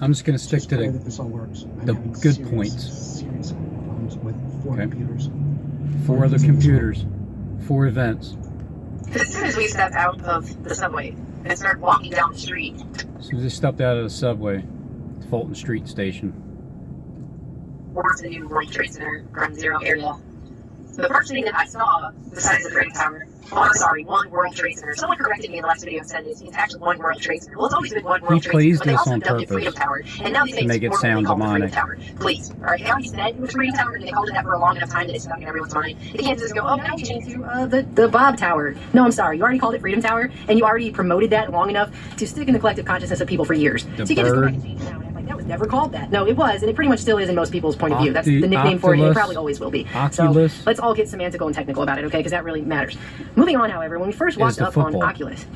I'm just going to stick to that this all works. the good points. Serious problems with 4 computers. 4 other computers. 4 events. As soon as we stepped out of the subway and started walking down the street. As soon as they stepped out of the subway, Fulton Street Station. Towards the new World Trade Center Ground Zero area. The first thing that I saw, besides the Freedom Tower, One World Trade Center. Someone corrected me in the last video and said it's actually One World Trade Center. Well, it's always been One World Trade Center, but they also dubbed it Freedom Tower. And now they say make it it's sound demonic. Freedom Tower. Please. All right, they already said it was Freedom Tower, and they called it that for a long enough time that it's stuck in everyone's mind. They can't just go, oh, now we changed to the Bob Tower. No, I'm sorry. You already called it Freedom Tower, and you already promoted that long enough to stick in the collective consciousness of people for years. The so you can't just go back and change it now. That was never called that. No, it was, and it pretty much still is in most people's point of view. That's the nickname for it, and it probably always will be. Oculus. So let's all get semantical and technical about it, okay? Because that really matters. Moving on, however, when we first walked up on Oculus,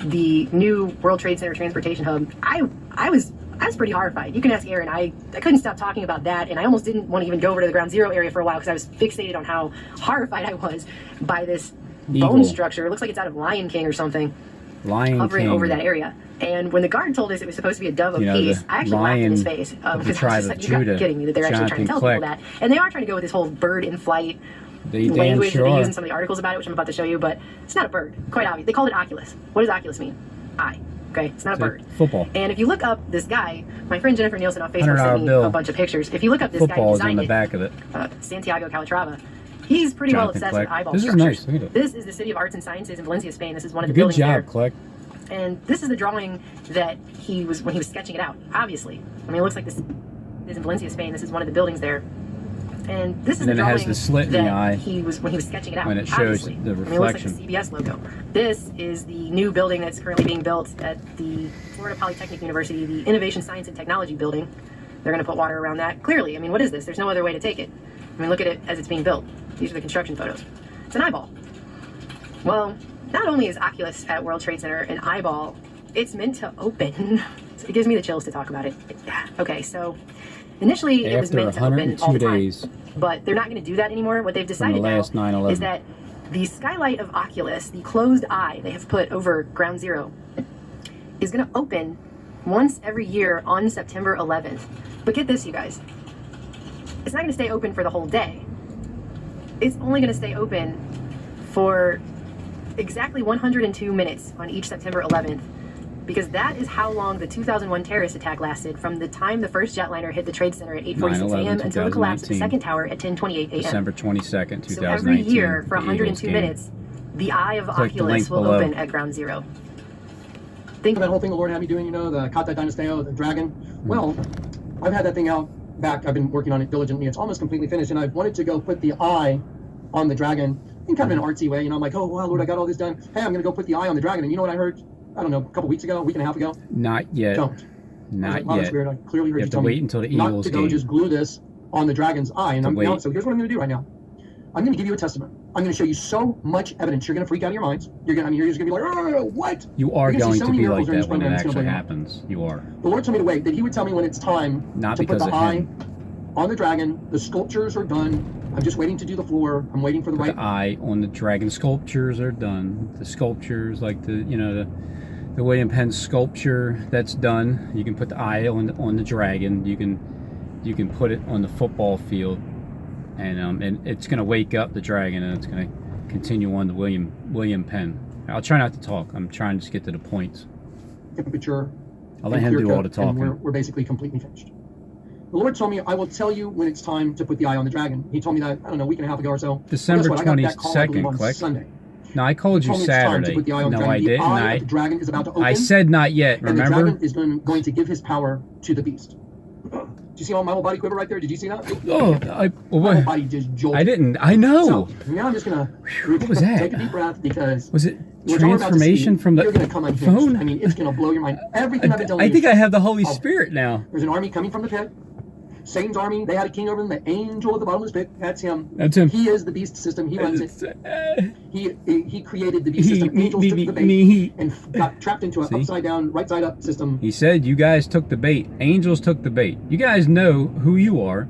the new World Trade Center transportation hub, I was pretty horrified. You can ask Aaron. I couldn't stop talking about that, and I almost didn't want to even go over to the Ground Zero area for a while because I was fixated on how horrified I was by this bone structure. It looks like it's out of Lion King or something. Hovering over that area. And when the guard told us it was supposed to be a dove of peace, I actually laughed in his face. Because I was just like, you're not kidding me that they're actually trying to tell people that. And they are trying to go with this whole bird in flight language that they use in some of the articles about it, which I'm about to show you, but it's not a bird. Quite obvious. They called it Oculus. What does Oculus mean? Eye. Okay, it's not a bird. Football. And if you look up this guy, my friend Jennifer Nielsen on Facebook sent me a bunch of pictures. If you look up this guy who designed on the back of it. Santiago Calatrava, he's pretty well obsessed with eyeball structures. This is nice. Look at it. This is the City of Arts and Sciences in Valencia, Spain. This is one of the buildings there. Good job, Click. And this is the drawing that he was when he was sketching it out. Obviously, I mean, it looks like this is in Valencia, Spain. This is one of the buildings there. And this is the drawing that he was when he was sketching it out. When it shows the reflection. I mean, it looks like the CBS logo. This is the new building that's currently being built at the Florida Polytechnic University, the Innovation Science and Technology building. They're going to put water around that. Clearly, I mean, what is this? There's no other way to take it. I mean, look at it as it's being built. These are the construction photos. It's an eyeball. Well, not only is Oculus at World Trade Center an eyeball, it's meant to open. So it gives me the chills to talk about it. Okay, so initially it was meant to open all the time, but they're not going to do that anymore. What they've decided now is that the skylight of Oculus, the closed eye they have put over Ground Zero, is going to open once every year on September 11th. But get this, you guys. It's not going to stay open for the whole day. It's only going to stay open for exactly 102 minutes on each September 11th, because that is how long the 2001 terrorist attack lasted, from the time the first jetliner hit the Trade Center at 8:46 a.m. until the collapse of the second tower at 10:28 a.m. December 22nd, 2019. So every year for 102 minutes, the eye of Oculus will open at Ground Zero. Think of that whole thing the Lord had me doing, the Kata Dynasteo, the dragon. Well, I've had that thing out back. I've been working on it diligently. It's almost completely finished, and I wanted to go put the eye on the dragon in kind of an artsy way. I'm like, oh, wow, Lord, I got all this done. Hey, I'm going to go put the eye on the dragon. And you know what I heard? I don't know, a couple weeks ago, a week and a half ago? Not yet. Don't. Not like, yet. Weird. I clearly heard you have to wait until the Eagles game. Not to go just glue this on the dragon's eye. And so here's what I'm going to do right now. I'm going to give you a testament. I'm going to show you so much evidence. You're going to freak out of your minds. You're just going to be like, oh, what? You are going to be like that when it actually happens. You are. The Lord told me to wait, that he would tell me when it's time to put the eye on the dragon. The sculptures are done. I'm just waiting to do the floor. I'm waiting for the right. The eye on the dragon. Sculptures are done. The sculptures, like the William Penn sculpture, that's done. You can put the eye on the dragon. You can put it on the football field, and it's going to wake up the dragon, and it's going to continue on the William Penn. I'll try not to talk. I'm trying to just get to the points. Temperature. I'll let him do all the talking. We're basically completely finished. The Lord told me, I will tell you when it's time to put the eye on the dragon. He told me that, I don't know, a week and a half ago or so. December 22nd, Click. Sunday. No, I called you Saturday. No, I didn't. The dragon is about to open. I said not yet, remember? And the dragon is going to give his power to the beast. Do you see my whole body quiver right there? Did you see that? Oh, my whole body just jolted. I didn't. I know. So now I'm just going to what was that? Take a deep breath, because... Was it transformation from the phone? I mean, it's going to blow your mind. Everything I've been telling you. I think I have the Holy Spirit now. There's an army coming from the pit. Satan's army, they had a king over them, the angel of the bottomless pit. That's him. That's him. He is the beast system. He runs it. He created the beast system. Angels took the bait and got trapped into an upside down, right side up system. He said you guys took the bait. Angels took the bait. You guys know who you are,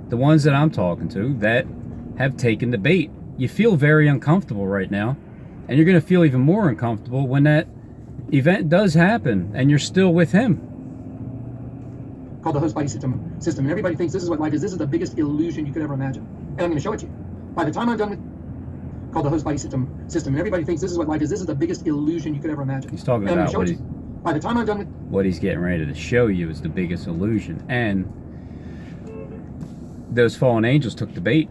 the ones that I'm talking to that have taken the bait. You feel very uncomfortable right now, and you're going to feel even more uncomfortable when that event does happen and you're still with him. called the host body system. And everybody thinks this is what life is. This is the biggest illusion you could ever imagine. And I'm going to show it to you. By the time I'm done with called the host body system. And everybody thinks this is what life is. This is the biggest illusion you could ever imagine. He's talking and about what by the time I'm done with what he's getting ready to show you is the biggest illusion. And those fallen angels took the bait.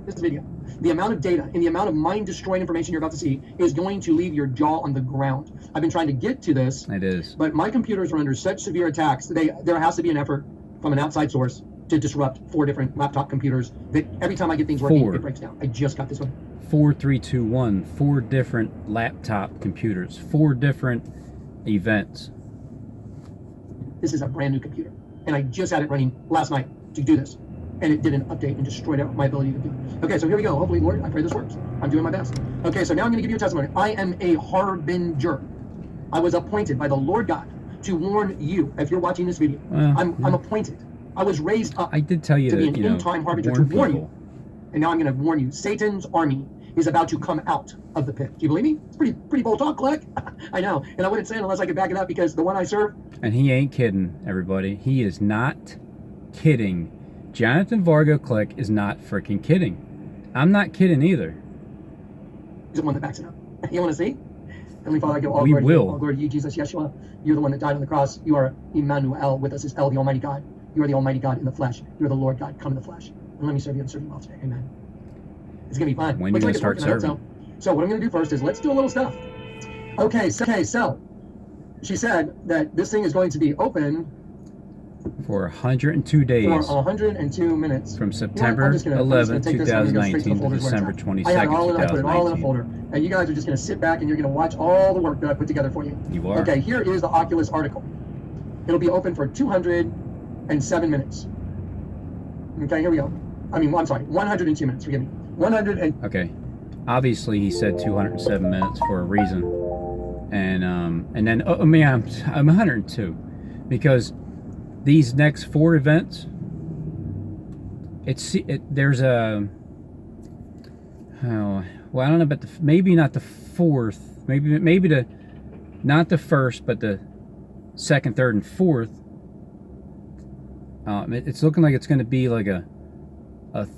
this video, the amount of data and the amount of mind-destroying information you're about to see is going to leave your jaw on the ground. I've been trying to get to this. It is. But my computers are under such severe attacks. There has to be an effort from an outside source to disrupt 4 different laptop computers. That every time I get things working, it breaks down. I just got this one. 4, 3, 2, 1. 4 different laptop computers. 4 different events. This is a brand new computer, and I just had it running last night to do this, and it did an update and destroyed out my ability to do it. Okay, so here we go. Hopefully, Lord, I pray this works. I'm doing my best. Okay, so now I'm going to give you a testimony. I am a harbinger. I was appointed by the Lord God to warn you. If you're watching this video, I'm appointed. I was raised up. I did tell you to that, be an end-time harbinger to warn you. And now I'm going to warn you. Satan's army is about to come out of the pit. Do you believe me? It's pretty bold talk, Click. I know. And I wouldn't say it unless I could back it up, because the one I serve. And he ain't kidding, everybody. He is not kidding. Jonathan Vargo Click is not freaking kidding. I'm not kidding either. He's the one that backs it up. You want to see? Heavenly Father, I give all We glory to you, will. all glory to you, Jesus, Yeshua. You're the one that died on the cross. You are Emmanuel. With us is El, the Almighty God. You are the Almighty God in the flesh. You are the Lord God come in the flesh. And let me serve you and serve you well today. Amen. It's going to be fun. When are you going to start serving? So what I'm going to do first is let's do a little stuff. Okay, so she said that this thing is going to be open For 102 days. for 102 minutes. From September 11, 2019 to December 22nd, I had it all in, I put it all in a 2019. folder. And you guys are just going to sit back and you're going to watch all the work that I put together for you. You are. Okay, here is the Oculus article. It'll be open for 207 minutes. Okay, here we go. I'm sorry, 102 minutes, forgive me. 100 and... Okay. Obviously, he said 207 minutes for a reason. And then, I'm 102. Because these next 4 events, there's a... Oh, well, I don't know about maybe not the 4th. Maybe not the 1st, but the 2nd, 3rd, and 4th. It's looking like it's going to be like a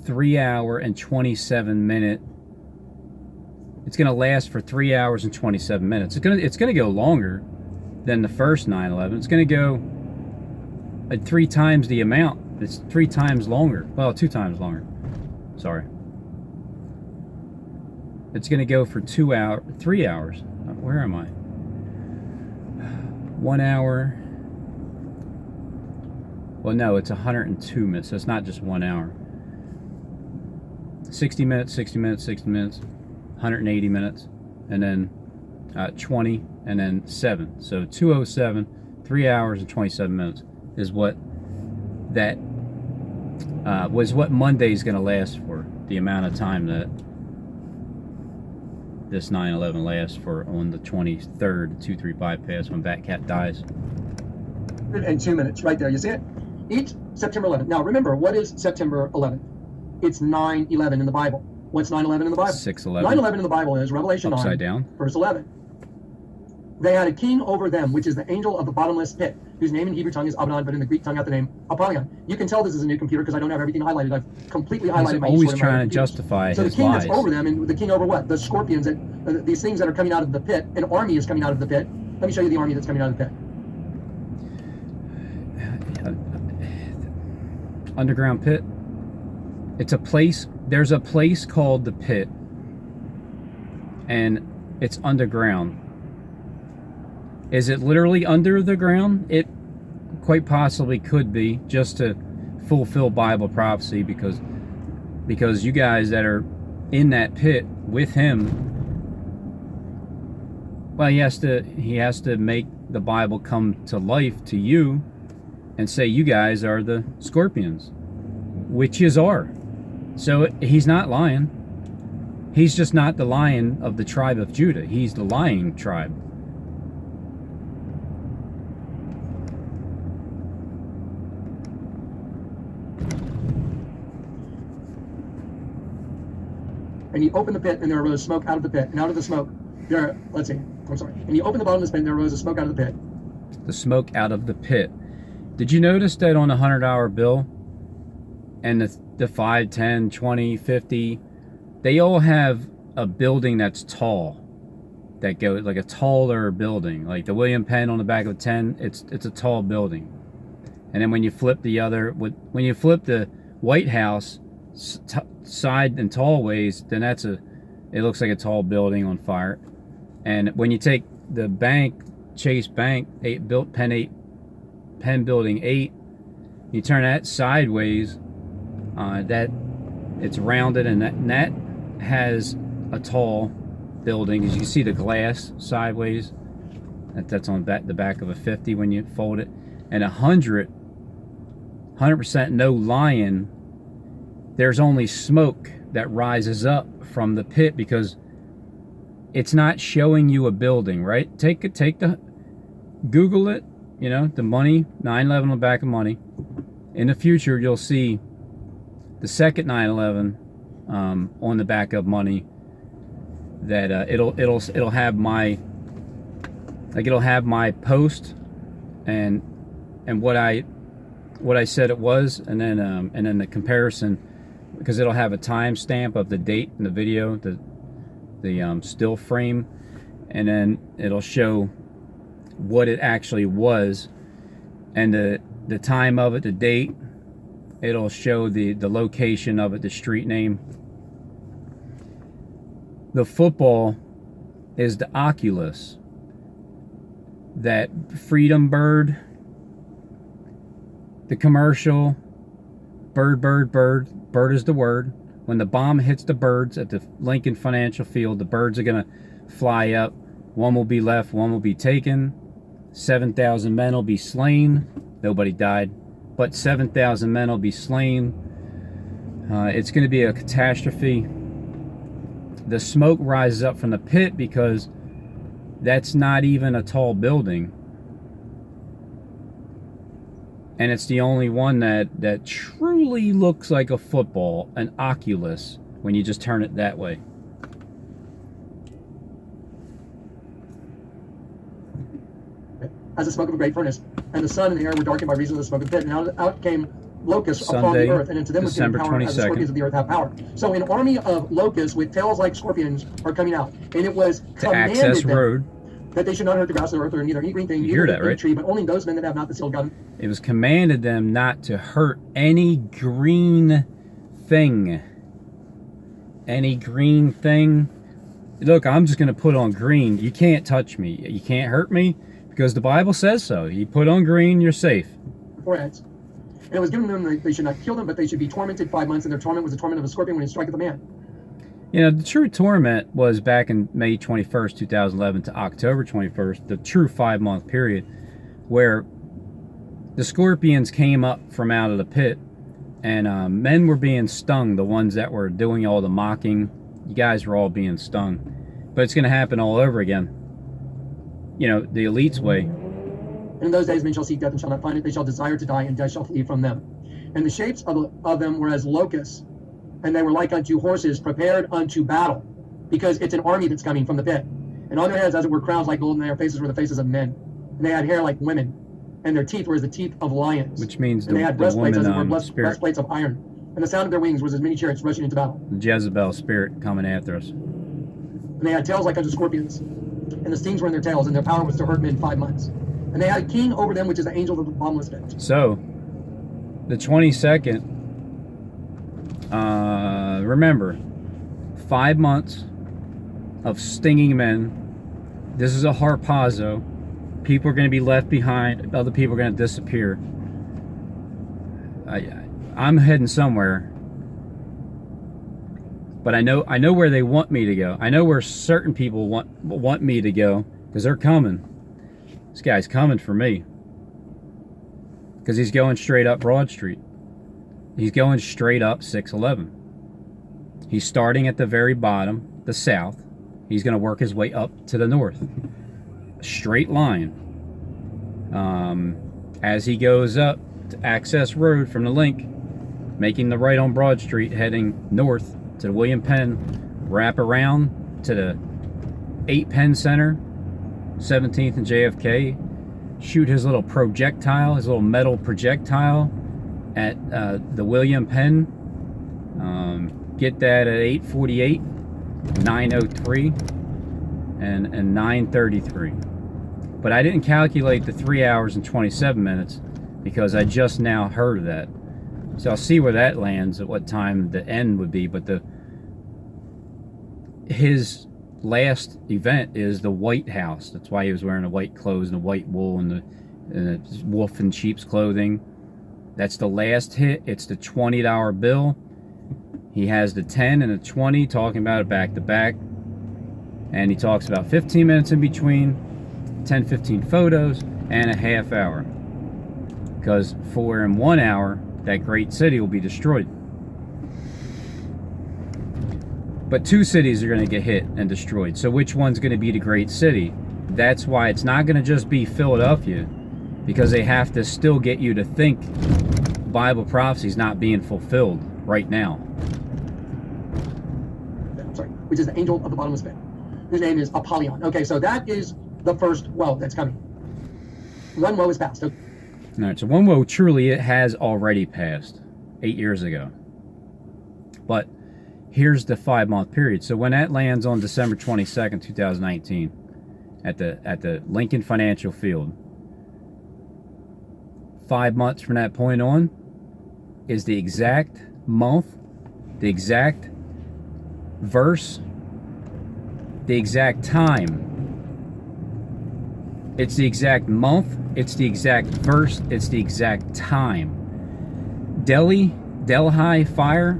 3 hour and 27 minute. It's going to last for 3 hours and 27 minutes. It's going to go longer than the first 9/11. It's going to go at 3 times the amount. It's 3 times longer. Well, 2 times longer. Sorry. It's going to go for 3 hours. Where am I? 1 hour. Well, no, it's 102 minutes, so it's not just 1 hour. 60 minutes, 60 minutes, 60 minutes, 180 minutes, and then 20, and then 7. So 207, 3 hours and 27 minutes is what that was what Monday's going to last for, the amount of time that this 9/11 lasts for on the 23rd, 2-3 bypass when Batcat dies. 102 minutes, right there. You see it? Each September 11th. Now, remember, what is September 11th? It's 9/11 in the Bible. What's 9/11 in the Bible? 6/11. 9/11 in the Bible is Revelation 9. Upside down. Verse 11. They had a king over them, which is the angel of the bottomless pit, whose name in Hebrew tongue is Abaddon, but in the Greek tongue got the name Apollyon. You can tell this is a new computer because I don't have everything highlighted. I've completely highlighted He's my always each one of my trying to computers. justify So the his king lies. that's over them, and the king over what? The scorpions, these things that are coming out of the pit. An army is coming out of the pit. Let me show you the army that's coming out of the pit. Underground pit. It's a place. There's a place called the pit, and it's underground. Is it literally under the ground? It quite possibly could be, just to fulfill Bible prophecy, because you guys that are in that pit with him, well, he has to make the Bible come to life to you and say you guys are the scorpions, witches are. So he's not lying. He's just not the lion of the tribe of Judah. He's the lying tribe. And you open the pit, and there arose smoke out of the pit. And out of the smoke, and you open the bottom of the pit, and there arose a smoke out of the pit. The smoke out of the pit. Did you notice that on the $100 bill and the 5, 10, 20, 50, they all have a building that's tall, that goes like a taller building, like the William Penn on the back of a 10. It's a tall building. And then when you flip when you flip the White House side and tall ways, then it looks like a tall building on fire. And when you take the bank, Chase Bank, Penn Building 8, you turn that sideways, that it's rounded, and that has a tall building, as you can see the glass sideways. That's on the back of a 50 when you fold it. And 100% no lying, there's only smoke that rises up from the pit because it's not showing you a building, right? Google it, the money, 9/11 on the back of money. In the future, you'll see the second 9/11 on the back of money. That it'll have my post and what I said it was, and then the comparison, because it'll have a timestamp of the date in the video, the still frame, and then it'll show what it actually was, and the time of it, the date. It'll show the location of it, the street name. The football is the Oculus. That Freedom Bird, the commercial, bird is the word. When the bomb hits the birds at the Lincoln Financial Field, the birds are going to fly up. One will be left, one will be taken. 7,000 men will be slain. Nobody died, but 7,000 men will be slain. It's going to be a catastrophe. The smoke rises up from the pit because that's not even a tall building. And it's the only one that truly looks like a football, an Oculus, when you just turn it that way. As the smoke of a great furnace, and the sun and the air were darkened by reason of the smoke of the pit, and out came locusts upon the earth, and into them was given December power, as the 22nd. scorpions of the earth have power. So an army of locusts with tails like scorpions are coming out, and it was To access road. that they should not hurt the grass of the earth or neither eat green thing, You hear neither that, eat right? tree, but only those men that have not the seal of God. It was commanded them not to hurt any green thing. Any green thing. Look, I'm just going to put on green. You can't touch me. You can't hurt me because the Bible says so. You put on green, you're safe. Foreheads. And it was given them that they should not kill them, but they should be tormented 5 months, and their torment was the torment of a scorpion when it striketh a man. The true torment was back in May 21st, 2011 to October 21st, the true 5-month period, where the scorpions came up from out of the pit, and men were being stung, the ones that were doing all the mocking. You guys were all being stung. But it's going to happen all over again. The elite's way. And in those days men shall seek death and shall not find it. They shall desire to die, and death shall flee from them. And the shapes of them were as locusts, and they were like unto horses prepared unto battle, because it's an army that's coming from the pit. And on their heads, as it were, crowns like gold, and their faces were the faces of men. And they had hair like women, and their teeth were as the teeth of lions. Which means and they had breastplates, as it were, spirit, breastplates of iron. And the sound of their wings was as many chariots rushing into battle. the Jezebel spirit coming after us. And they had tails like unto scorpions, and the stings were in their tails, and their power was to hurt men 5 months. And they had a king over them, which is the angel of the bottomless pit. So, the 22nd, remember, 5 months of stinging men. This is a harpazo. People are going to be left behind. Other people are going to disappear. I'm heading somewhere. But I know where they want me to go. I know where certain people want me to go, because they're coming. This guy's coming for me. Because he's going straight up Broad Street. He's going straight up 611. He's starting at the very bottom, the south. He's going to work his way up to the north. Straight line. As he goes up to Access Road from the link, making the right on Broad Street, heading north to the William Penn, wrap around to the 8 Penn Center, 17th and JFK, shoot his little projectile, his little metal projectile at the William Penn. Get that at 8:48, 9:03, and 9:33. But I didn't calculate the 3 hours and 27 minutes because I just now heard of that. So I'll see where that lands, at what time the end would be. But his last event is the White House. That's why he was wearing the white clothes and the white wool and the wolf in sheep's clothing. That's the last hit. It's the $20 bill. He has the 10 and the 20, talking about it back to back. And he talks about 15 minutes in between, 10-15 photos, and a half hour. Because in 1 hour, that great city will be destroyed. But 2 cities are going to get hit and destroyed. So which one's going to be the great city? That's why it's not going to just be Philadelphia, because they have to still get you to think Bible prophecy is not being fulfilled right now. Sorry, which is the angel of the bottomless pit. His name is Apollyon. Okay, so that is the first woe that's coming. One woe is past. Okay. All right, so one woe truly it has already passed 8 years ago. But here's the 5-month period. So when that lands on December 22nd, 2019, at the Lincoln Financial Field, 5 months from that point on is the exact month, the exact verse, the exact time. It's the exact month, it's the exact verse, it's the exact time. Delhi fire,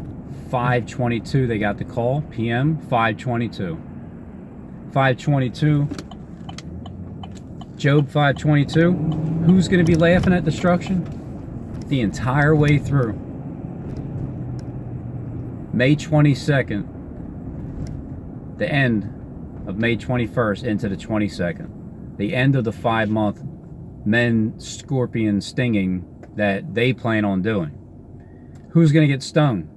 5:22, they got the call, PM, 5:22. 5:22, Job 5:22, who's going to be laughing at destruction? The entire way through. May 22nd, the end of May 21st into the 22nd. The end of the 5-month men scorpion stinging that they plan on doing. Who's going to get stung?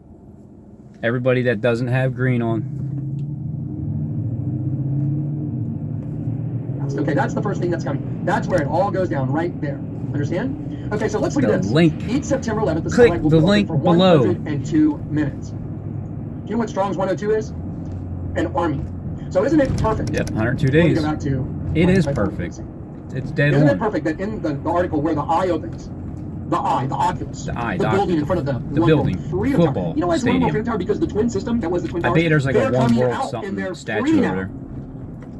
Everybody that doesn't have green on. Okay, that's the first thing that's coming. That's where it all goes down, right there. Understand? Okay, so let's look at this. Link. Each September 11th, the Click sunlight will the be open link for below. 102 minutes. Do you know what Strong's 102 is? An army. So isn't it perfect? Yep, 102 Let me days. go back to It is perfect. It's dead Isn't it on. perfect that in the article where the eye opens, the oculus, The eye, the the building oculus. in front of the The One building, World Freedom football Tower. You know why it's One World stadium. Freedom Tower? Because the twin system, that was the Twin I Towers. bet there's like a they're One coming World out and something they're statue free over now. there.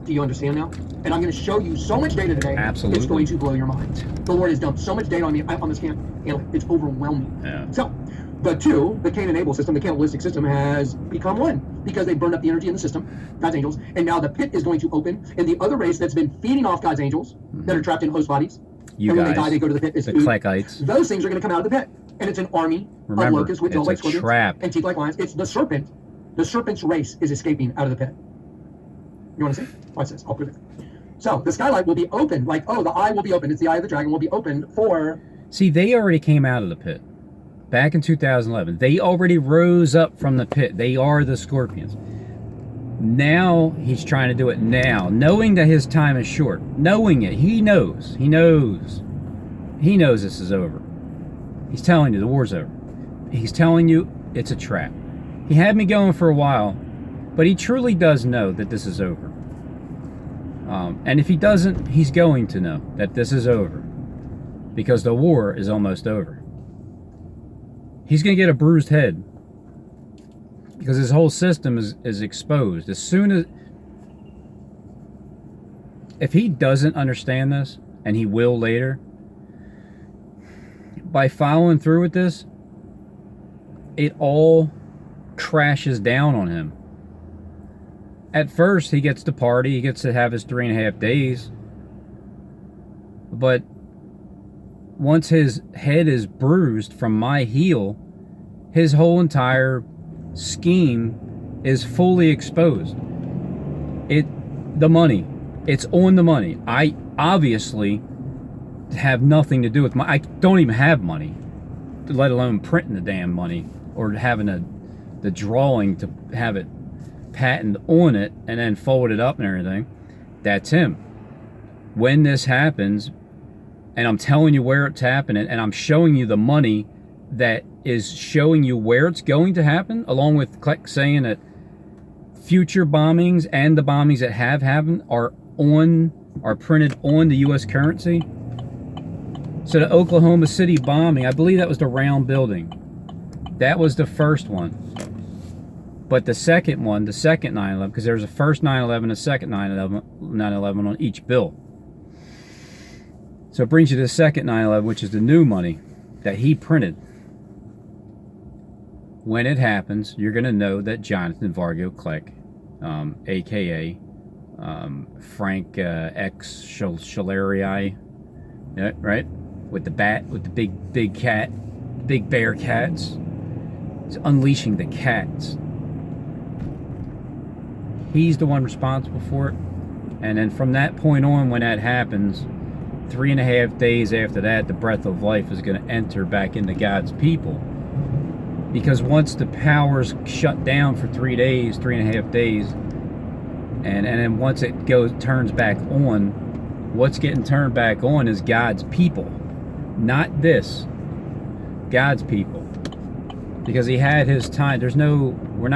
Do you understand now? And I'm going to show you so much data today. Absolutely. It's going to blow your mind. The Lord has dumped so much data on me on this camp, and it's overwhelming. Yeah. So, the Cain and Abel system, the cannibalistic system, has become one because they burned up the energy in the system, God's angels, and now the pit is going to open, and the other race that's been feeding off God's angels that are trapped in host bodies, You and when guys, they die, they go to the pit. It's the food. Klekites. Those things are going to come out of the pit, and it's an army of Remember, locusts with it's jaws like a scorpions trap. and teeth like lions. It's the serpent. The serpent's race is escaping out of the pit. You want to see? Watch this. I'll prove it. So the skylight will be open, like, oh, the eye will be open. It's the eye of the dragon will be open for. See, they already came out of the pit back in 2011. They already rose up from the pit. They are the scorpions. Now he's trying to do it now, knowing that his time is short. Knowing it. He knows. He knows this is over. He's telling you the war's over. He's telling you it's a trap. He had me going for a while, but he truly does know that this is over. And if he doesn't, he's going to know that this is over, because the war is almost over. He's going to get a bruised head because his whole system is exposed. As soon as, if he doesn't understand this, and he will later, by following through with this, it all crashes down on him. At first, he gets to party, he gets to have his 3.5 days. But once his head is bruised from my heel, his whole entire scheme is fully exposed. The money. It's on the money. I obviously have nothing to do with I don't even have money, let alone printing the damn money or having the drawing to have it patent on it and then fold it up and everything. That's him. When this happens, and I'm telling you where it's happening, and I'm showing you the money that is showing you where it's going to happen, along with saying that future bombings and the bombings that have happened are printed on the U.S. currency. So the Oklahoma City bombing, I believe that was the round building. That was the first one. But the second one, the second 9/11, because there's a first 9/11, a second 9/11 on each bill. So it brings you to the second 9/11, which is the new money that he printed. When it happens, you're going to know that Jonathan Vargo Kleck, a.k.a. Frank X Schillerii, right? With the bat, with the big cat, big bear cats. He's unleashing the cats. He's the one responsible for it. And then from that point on, when that happens, 3.5 days after that, the breath of life is going to enter back into God's people. Because once the power's shut down for 3 days, 3.5 days, and then once it turns back on, what's getting turned back on is God's people. Not this. God's people. Because he had his time. We're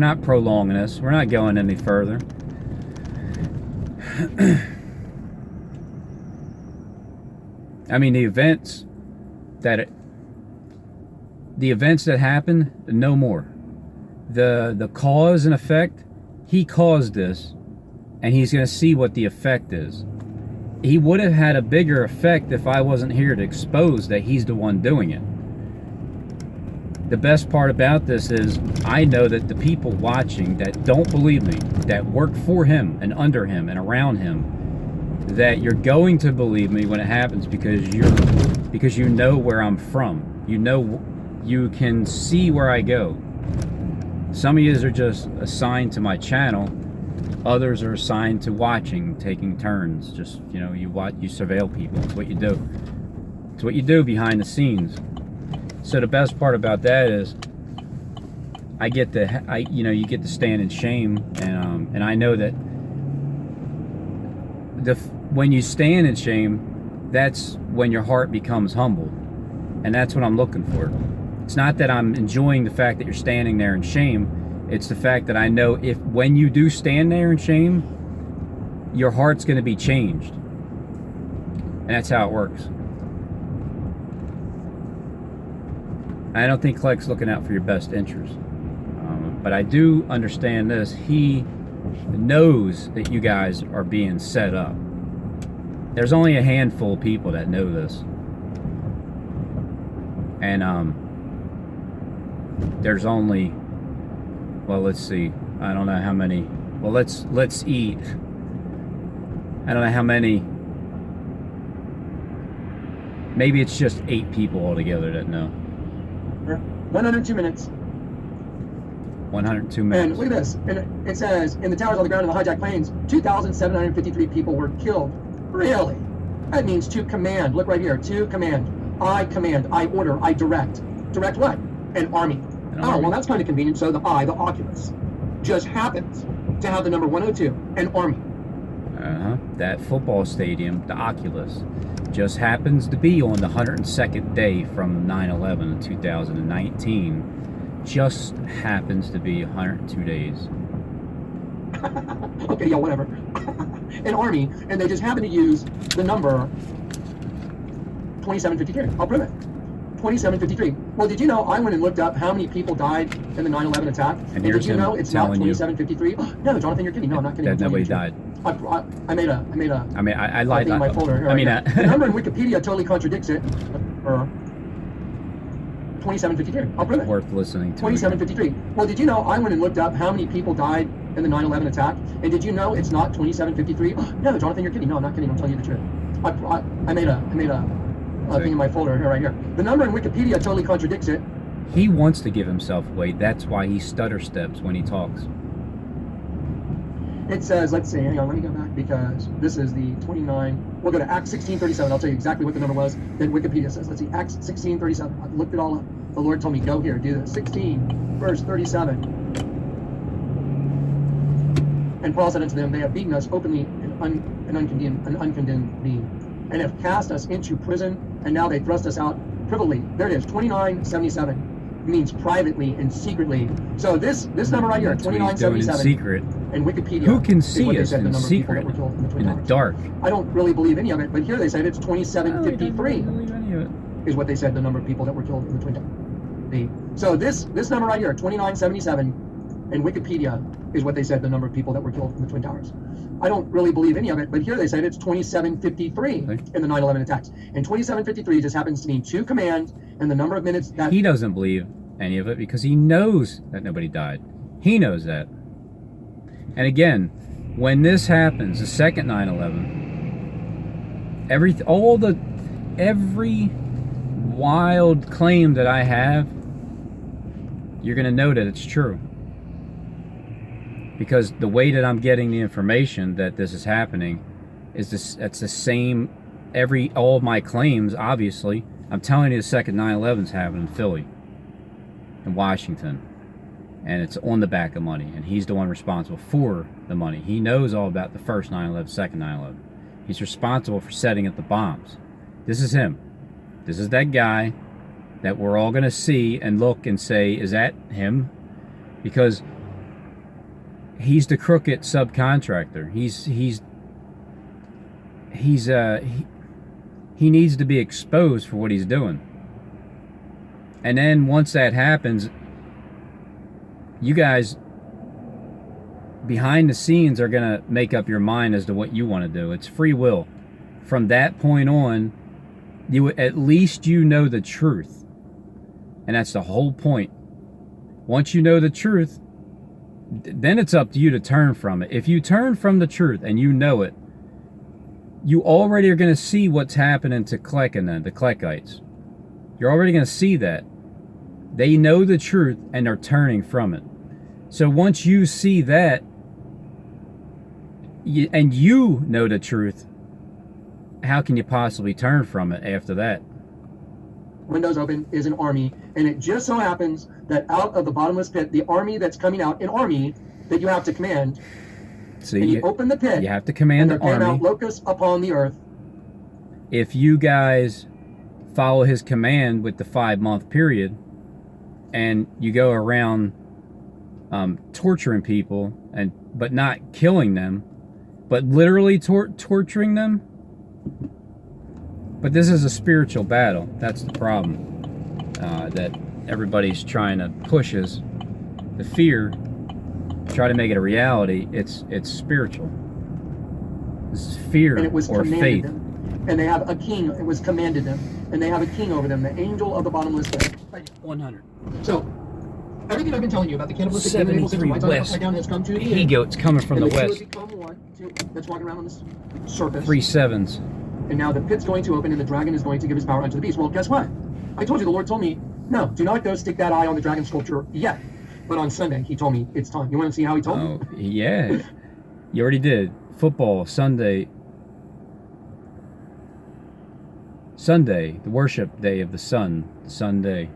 not prolonging this. We're not going any further. I mean, the events that happen, no more. The cause and effect, he caused this, and he's going to see what the effect is. He would have had a bigger effect if I wasn't here to expose that he's the one doing it. The best part about this is I know that the people watching that don't believe me, that work for him and under him and around him, that you're going to believe me when it happens because you know where I'm from. You can see where I go. Some of you are just assigned to my channel. Others are assigned to watching, taking turns. Just, you surveil people. It's what you do. It's what you do behind the scenes. So the best part about that is you get to stand in shame, and I know that when you stand in shame, that's when your heart becomes humble, and that's what I'm looking for. It's not that I'm enjoying the fact that you're standing there in shame. It's the fact that I know when you do stand there in shame, your heart's going to be changed, and that's how it works. I don't think Kleck's looking out for your best interest. But I do understand this. He knows that you guys are being set up. There's only a handful of people that know this. And there's only, well, let's see. I don't know how many. Well, let's eat. I don't know how many. Maybe it's just 8 people altogether that know. 102 minutes. 102 minutes. And look at this. And it says, in the towers on the ground of the hijacked planes, 2,753 people were killed. Really? That means to command. Look right here. To command. I command. I order. I direct. Direct what? An army. Well, that's kind of convenient. So the Oculus, just happens to have the number 102, an army. That football stadium, the Oculus, just happens to be on the 102nd day from 9/11 in 2019. Just happens to be 102 days. Okay, yeah, whatever. An army, and they just happen to use the number 2753. I'll prove it. 2753. Well, did you know I went and looked up how many people died in the 9/11 attack? And did you know it's not 2753? No, Jonathan, you're kidding. No, I'm not kidding. That nobody died. I made a. I lied. In my folder. The number in Wikipedia totally contradicts it. 2753. I'll prove it. Worth listening to. 2753. Well, did you know I went and looked up how many people died in the 9/11 attack? And did you know it's not 2753? No, Jonathan, you're kidding. No, I'm not kidding. I'm telling you the truth. I made a thing in my folder right here. The number in Wikipedia totally contradicts it. He wants to give himself away. That's why he stutter steps when he talks. It says, let's see, hang on, let me go back because this is the 29. We'll go to Acts 16:37. I'll tell you exactly what the number was that Wikipedia says. Let's see, Acts 16:37. I looked it all up. The Lord told me, go here, do this. 16, verse 37. And Paul said unto them, they have beaten us openly and uncondemned being. and have cast us into prison, and now they thrust us out privily. There it is, 2977. Means privately and secretly. So this number right here, That's what he's doing in 2977. secret. And Wikipedia. Who can is what see they us said the in number of people secret, that were killed in the Twin in the Towers. dark? I don't really believe any of it, but here they said it's I don't 2753 believe any of it. is what they said the number of people that were killed in the Twin Towers. So this number right here, 2977, and Wikipedia is what they said the number of people that were killed in the Twin Towers. I don't really believe any of it, but here they said it's 2753 Okay. in the 9/11 attacks. And 2753 just happens to mean 2 command and the number of minutes that He doesn't believe any of it because he knows that nobody died. He knows that. And again, when this happens, the second 9/11, every wild claim that I have, you're going to know that it's true. Because the way that I'm getting the information that this is happening is that's the same all of my claims. Obviously, I'm telling you the second 9/11's happened in Philly, in Washington, and it's on the back of money, and he's the one responsible for the money. He knows all about the first 9/11, second 9/11. He's responsible for setting up the bombs. This is him. This is that guy that we're all going to see and look and say, is that him? Because he's the crooked subcontractor. He needs to be exposed for what he's doing. And then once that happens, you guys behind the scenes are going to make up your mind as to what you want to do. It's free will. From that point on, at least you know the truth. And that's the whole point. Once you know the truth, then it's up to you to turn from it. If you turn from the truth and you know it, you already are going to see what's happening to Kleck and then the Kleckites. You're already going to see that. They know the truth and are turning from it. So once you see that, and you know the truth, how can you possibly turn from it after that? windows open is an army, and it just so happens that out of the bottomless pit, the army that's coming out, an army that you have to command, So and you open the pit, you have to command and the there came out army. locusts upon the earth. If you guys follow his command with the 5-month period, and you go around torturing people, but not killing them, but literally torturing them. But this is a spiritual battle. That's the problem that everybody's trying to push is the fear. Try to make it a reality. It's spiritual. This is fear And it was or commanded faith. them. And they have a king. It was commanded them. And they have a king over them, the angel of the bottomless pit. 100. So, everything I've been telling you about the cannibalistic animals, 73 west. right down has come to the He end. goats coming from And the two have west. become one. Two that's walking around on this surface. 3 7s. And now the pit's going to open and the dragon is going to give his power unto the beast. Well, guess what? I told you, the Lord told me, no, do not go stick that eye on the dragon sculpture yet. But on Sunday, he told me it's time. You want to see how he told me? Oh, yeah. You already did. Football, Sunday. Sunday, the worship day of the sun. Sunday.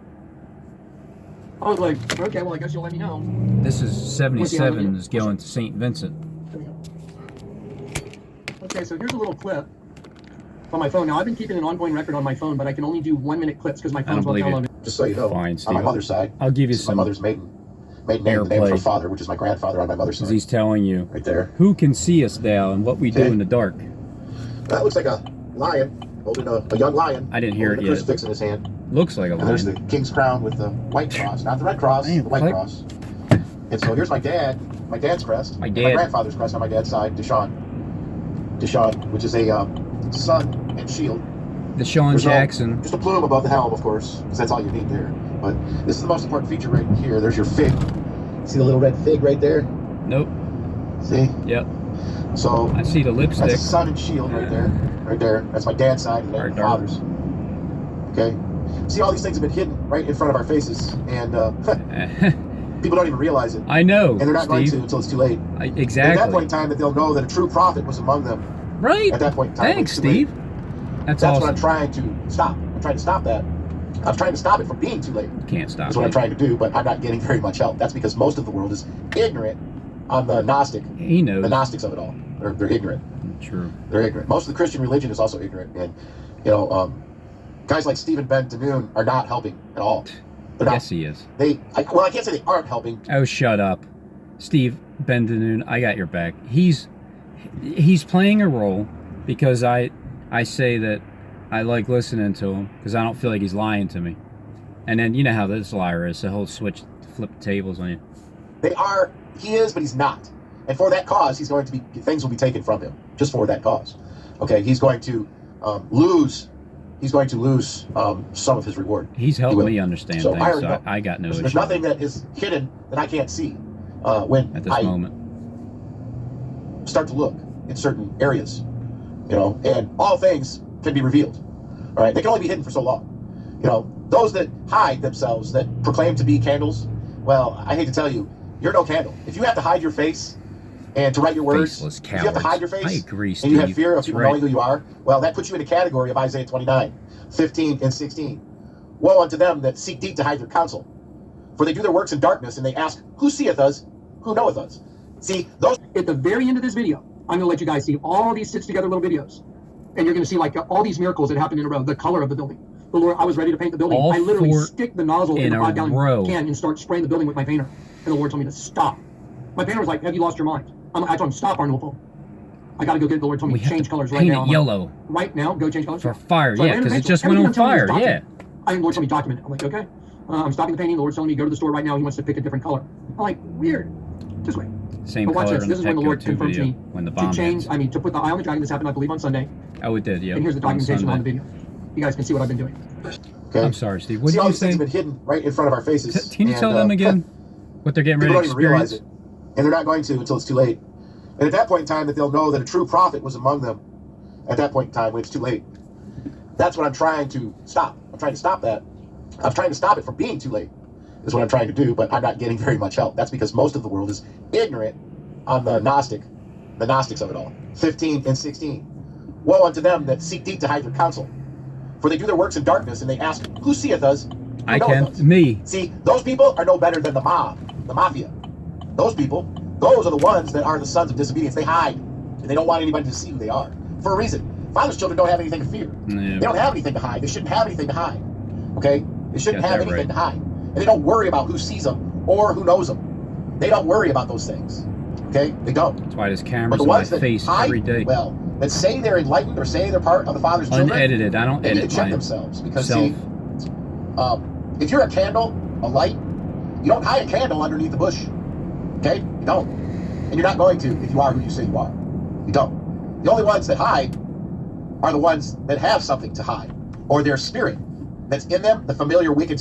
I was like, okay, well, I guess you'll let me know. This is 77 Hallelujah. is going to St. Vincent. There we go. Okay, so here's a little clip on my phone. Now, I've been keeping an ongoing record on my phone, but I can only do 1-minute clips because my I don't phone's well believe downloaded. it. Just so you know, Fine, on Steve. my mother's side, I'll give you this is my some, mother's maiden name, the name of her airplay. father, which is my grandfather on my mother's because side. he's telling you Right there. who can see us now and what we do Okay. in the dark. That looks like a lion holding a young lion. I didn't hear holding it a yet. crucifix in his hand. Looks like a And there's the lion. king's crown with the white cross, not the red cross, Damn, the white Click. cross. And so here's my dad's crest, My and dad. my grandfather's crest on my dad's side, Deshaun, which is a sun and shield. Deshaun There's no- Jackson. Just a plume above the helm, of course, because that's all you need there. But this is the most important feature right here. There's your fig. See the little red fig right there? Nope. See? Yep. So I see the that's lipstick. a sun and shield right there. Right there. That's my dad's side and Our then my dark. father's. Okay? See, all these things have been hidden right in front of our faces, and people don't even realize it. I know, And they're not going to Steve. until it's too late. At that Exactly. point in time, that they'll know that a true prophet was among them. Right. At that point in time, Thanks, it's too late. Steve. That's That's awesome. what I'm trying to stop. I'm trying to stop that. I'm trying to stop it from being too late. Can't stop That's what I'm it. trying to do, but I'm not getting very much help. That's because most of the world is ignorant on the Gnostic. He knows. The Gnostics of it all. They're ignorant. True. They're ignorant. Most of the Christian religion is also ignorant, and guys like Stephen Ben Danoon are not helping at all. They're not. Yes, he is. I can't say they aren't helping. Oh, shut up, Steve Ben Danoon. I got your back. He's playing a role because I say that I like listening to him because I don't feel like he's lying to me. And then you know how this liar is. The whole switch, flip the tables on you. He is, but he's not. And for that cause, things will be taken from him. Just for that cause. Okay, he's going to lose. He's going to lose some of his reward. He's helped me understand so things, so I got no issue. There's nothing that is hidden that I can't see when at this moment. Start to look in certain areas, and all things can be revealed. All right, they can only be hidden for so long. Those that hide themselves, that proclaim to be candles, well, I hate to tell you, you're no candle. If you have to hide your face and to write your words, Faceless if you have to hide your face, I agree, Steve. and you have fear of That's people right. knowing who you are, well, that puts you in a category of Isaiah 29, 15 and 16. Woe unto them that seek deep to hide their counsel, for they do their works in darkness, and they ask, who seeth us? Who knoweth us? See, those... At the very end of this video, I'm going to let you guys see all these stitched together little videos. And you're going to see like all these miracles that happened in a row, the color of the building. The Lord, I was ready to paint the building. All I literally four stick the nozzle in in the a 5-gallon can and start spraying the building with my painter. And the Lord told me to stop. My painter was like, have you lost your mind? I told him, stop, Arnulfo. I got to go get it. The Lord told me We to have change to colors right paint now. it yellow. Right now, go change colors. For fire, So I yeah, ran to because it the just painter. went on Everything I'm fire, telling you is yeah. documented. The Lord told me document it. I'm like, okay. I'm stopping the painting. The Lord's telling me go to the store right now. He wants to pick a different color. I'm like, weird. Just wait. Same But watch color this. in This the is when the Petco Lord 2 confirms video me when the to bomb change. hits. To put the eye on the dragon. This happened, I believe, on Sunday. Oh, it did, yeah. And here's the on documentation on the Sunday. video. You guys can see what I've been doing. Okay? I'm sorry, Steve. What See, did all you these things say? have been hidden right in front of our faces. Can you tell them again what they're getting ready People to don't even realize experience? it, and they're not going to until it's too late. And at that point in time, that they'll know that a true prophet was among them. At that point in time, when it's too late, that's what I'm trying to stop. I'm trying to stop that. I'm trying to stop it from being too late. Is what I'm trying to do, but I'm not getting very much help. That's because most of the world is ignorant on the Gnostics of it all. 15 and 16. Woe unto them that seek deep to hide their counsel, for they do their works in darkness, and they ask, who seeth us? Who knoweth us? Me. See, those people are no better than the mob, the mafia. Those people, those are the ones that are the sons of disobedience. They hide, and they don't want anybody to see who they are, for a reason. Father's children don't have anything to fear. Yeah. They don't have anything to hide. They shouldn't have anything to hide. Okay? They shouldn't Got have that anything right. to hide. And they don't worry about who sees them or who knows them. They don't worry about those things. Okay? They don't. That's why there's But cameras the in my ones that face hide, every day. well, that say they're enlightened or say they're part of the Father's children, Unedited. I don't they need to edit check my themselves. Because, self. see, if you're a candle, a light, you don't hide a candle underneath the bush. Okay? You don't. And you're not going to if you are who you say you are. You don't. The only ones that hide are the ones that have something to hide, or their spirit that's in them, the familiar wicked